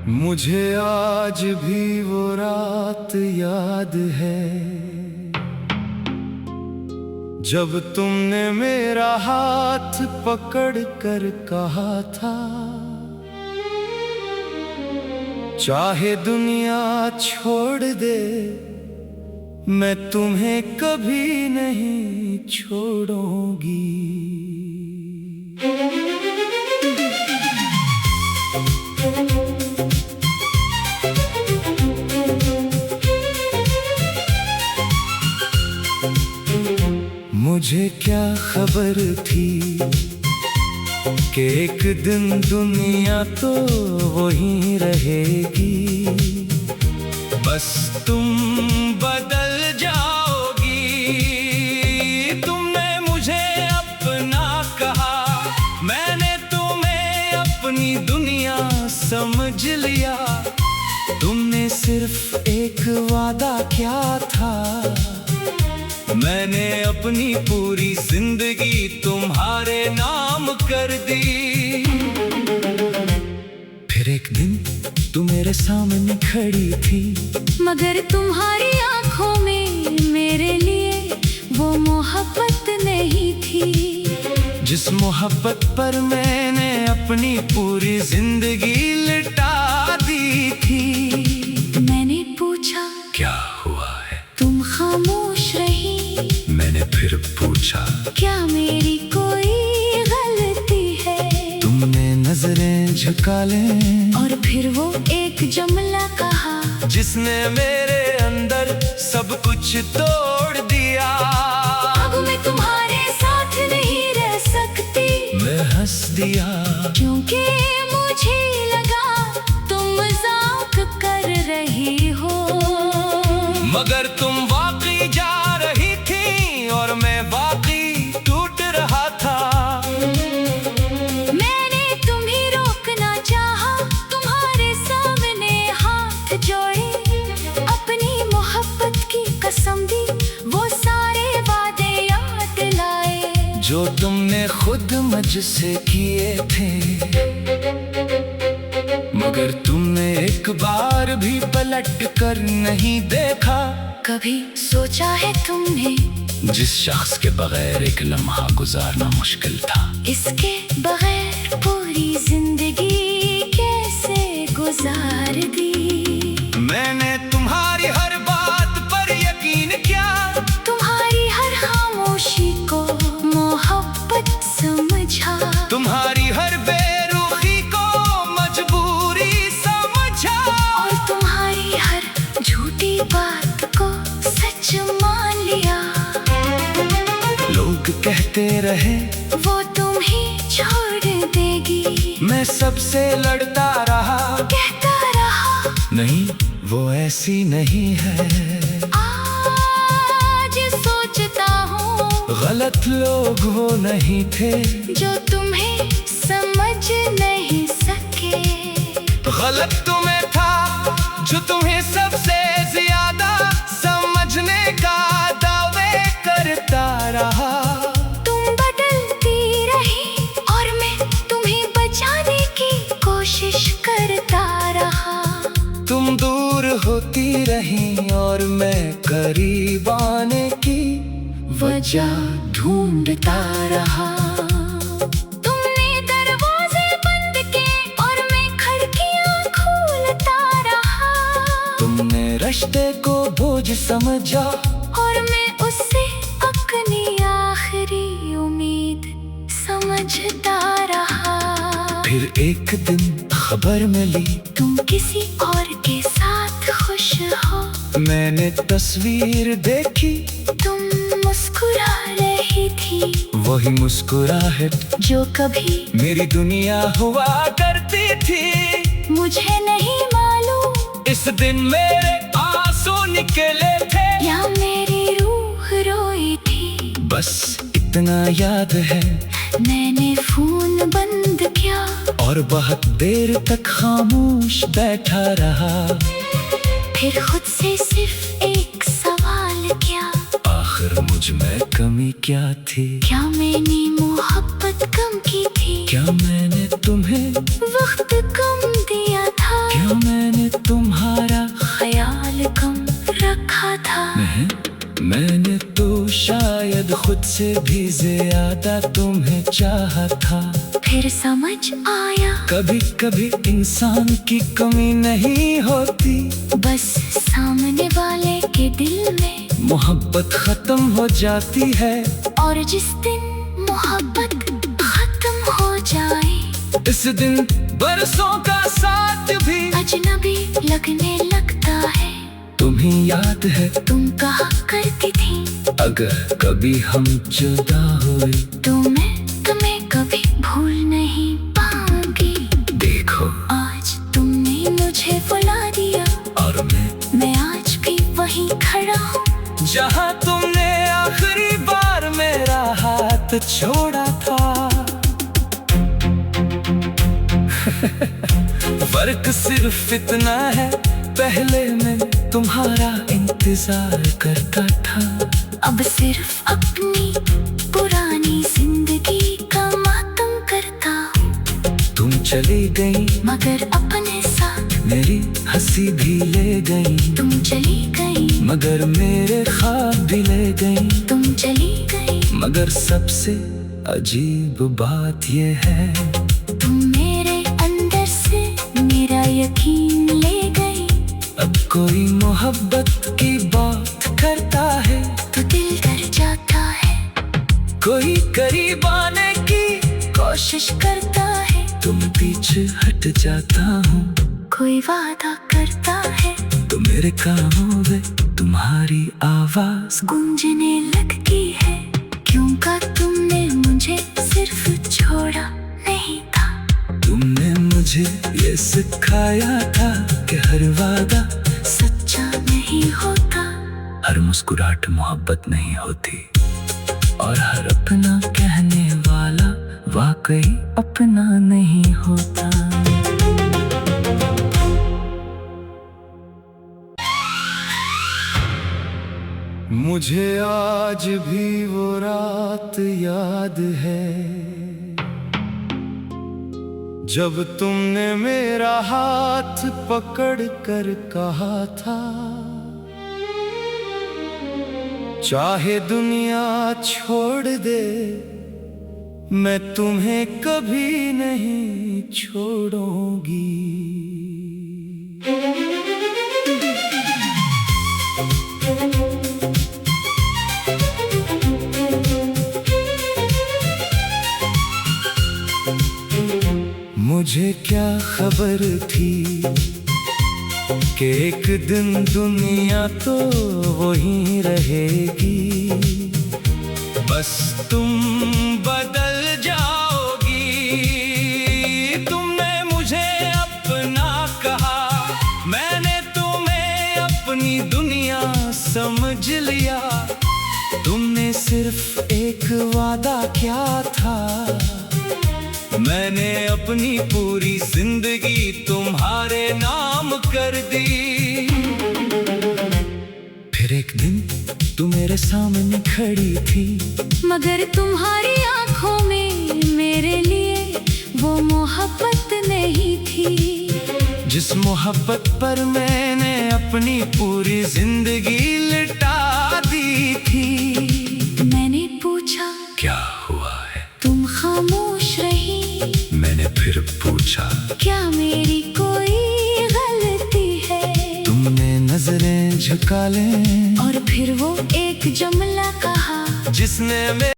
मुझे आज भी वो रात याद है जब तुमने मेरा हाथ पकड़ कर कहा था, चाहे दुनिया छोड़ दे मैं तुम्हें कभी नहीं छोड़ूंगी। मुझे क्या खबर थी कि एक दिन दुनिया तो वहीं रहेगी, बस तुम बदल जाओगी। तुमने मुझे अपना कहा, मैंने तुम्हें अपनी दुनिया समझ लिया। तुमने सिर्फ एक वादा किया था, मैंने अपनी पूरी जिंदगी तुम्हारे नाम कर दी। फिर एक दिन तू मेरे सामने खड़ी थी, मगर तुम्हारी आंखों में मेरे लिए वो मोहब्बत नहीं थी, जिस मोहब्बत पर मैंने अपनी पूरी जिंदगी लुटा दी थी। मैंने पूछा क्या हुआ है, तुम खामोश रही। मैंने फिर पूछा क्या मेरी कोई गलती है। तुमने नजरें झुका लें और फिर वो एक जुमला कहा, जिसने मेरे अंदर सब कुछ तोड़ दिया। अब मैं तुम्हारे साथ नहीं रह सकती। मैं हंस दिया क्योंकि मुझे लगा तुम मजाक कर रही हो, मगर तुम वाकई जा रही थी और मैं वाकई टूट रहा था। मैंने तुम्हें रोकना चाहा, तुम्हारे सामने हाथ जोड़े, अपनी मोहब्बत की कसम दी, वो सारे वादे याद लाए जो तुमने खुद मुझसे किए थे। मगर तुमने एक बार भी पलट कर नहीं देखा। कभी सोचा है तुमने जिस शख्स के बगैर एक लम्हा गुजारना मुश्किल था, इसके बगैर पूरी जिंदगी कैसे गुजार दी। मैंने तुम्हारी हर बात पर यकीन किया, तुम्हारी हर खामोशी को मोहब्बत समझा, तुम्हारी हर बेरुखी को मजबूरी समझा, और तुम्हारी हर झूठी बात को सच मान लिया। लोग कहते रहे वो तुम्हें छोड़ देगी, मैं सबसे लड़ता रहा, कहता रहा नहीं वो ऐसी नहीं है। आज सोचता हूँ गलत लोग वो नहीं थे जो तुम्हें समझ नहीं सके। गलत तुम्हें था जो तुम्हें सबसे ज्यादा समझने का दावे करता रहा। तुम बदलती रही और मैं तुम्हें बचाने की कोशिश करता रहा। तुम दूर होती रही और मैं करीब आने की वजह ढूंढता रहा। तुमने दरवाजे बंद किए और मैं खिड़कियां खोलता रहा। तुमने रिश्ते को बोझ समझा और मैं उससे अपनी आखिरी उम्मीद समझता रहा। फिर एक दिन खबर मिली तुम किसी और के साथ खुश हो, मैंने तस्वीर देखी, तुम मुस्कुरा रही थी, वही मुस्कुराहट जो कभी मेरी दुनिया हुआ करती थी। मुझे नहीं मालूम इस दिन मेरे आंसू निकले थे या मेरी रूह रोई थी। बस इतना याद है मैंने फोन बंद किया और बहुत देर तक खामोश बैठा रहा। फिर खुद से सिर्फ एक सवाल किया, आखिर मुझ में कमी क्या थी? क्या मैंने मोहब्बत कम की थी? क्या मैंने तुम्हें वक्त कम दिया था? क्या खुद से भी ज्यादा तुम्हें चाहा था। फिर समझ आया कभी कभी इंसान की कमी नहीं होती, बस सामने वाले के दिल में मोहब्बत खत्म हो जाती है। और जिस दिन मोहब्बत खत्म हो जाए, इस दिन बरसों का साथ भी अजनबी लगने लगता है। तुम्हें याद है तुम कहा करती थी, अगर कभी हम जुदा हुए तो मैं तुम्हें कभी भूल नहीं पाऊंगी। देखो आज तुमने मुझे बुला दिया और मैं आज भी वहीं खड़ा हूँ, जहाँ तुमने आखिरी बार मेरा हाथ छोड़ा था। फर्क सिर्फ इतना है, पहले मैं तुम्हारा इंतजार करता था, अब सिर्फ अपनी पुरानी जिंदगी का मातम करता हूँ। तुम चली गई मगर अपने साथ मेरी हंसी भी ले गई, तुम चली गई मगर मेरे ख्वाब भी ले गई। तुम चली गई मगर सबसे अजीब बात ये है, तुम मेरे अंदर से मेरा यकीन ले गई। अब कोई मोहब्बत की बात करता है तो दिल डर जाता है, कोई करीब आने की कोशिश करता है, तुम पीछे हट जाता हूँ। कोई वादा करता है तो मेरे कानों में तुम्हारी आवाज गूंजने लगती है। क्यों का तुमने मुझे सिर्फ छोड़ा नहीं था, तुमने मुझे ये सिखाया था कि हर वादा सच्चा नहीं होता, हर मुस्कुराहट मोहब्बत नहीं होती, और हर अपना कहने वाला वाकई अपना नहीं होता। मुझे आज भी वो रात याद है, जब तुमने मेरा हाथ पकड़ कर कहा था, चाहे दुनिया छोड़ दे मैं तुम्हें कभी नहीं छोड़ूंगी। मुझे क्या खबर थी कि एक दिन दुनिया तो वहीं रहेगी, बस तुम बदल जाओगी। तुमने मुझे अपना कहा, मैंने तुम्हें अपनी दुनिया समझ लिया। तुमने सिर्फ एक वादा किया था, मैंने अपनी पूरी जिंदगी तुम्हारे नाम कर दी। फिर एक दिन तू मेरे सामने खड़ी थी, मगर तुम्हारी आंखों में मेरे लिए वो मोहब्बत नहीं थी, जिस मोहब्बत पर मैंने अपनी पूरी जिंदगी लिटा दी थी। मैंने पूछा क्या हुआ है, तुम खामोश रही। मैंने फिर पूछा क्या मेरी कोई गलती है, तुमने नजरें झुका लें और फिर वो एक जुमला कहा जिसने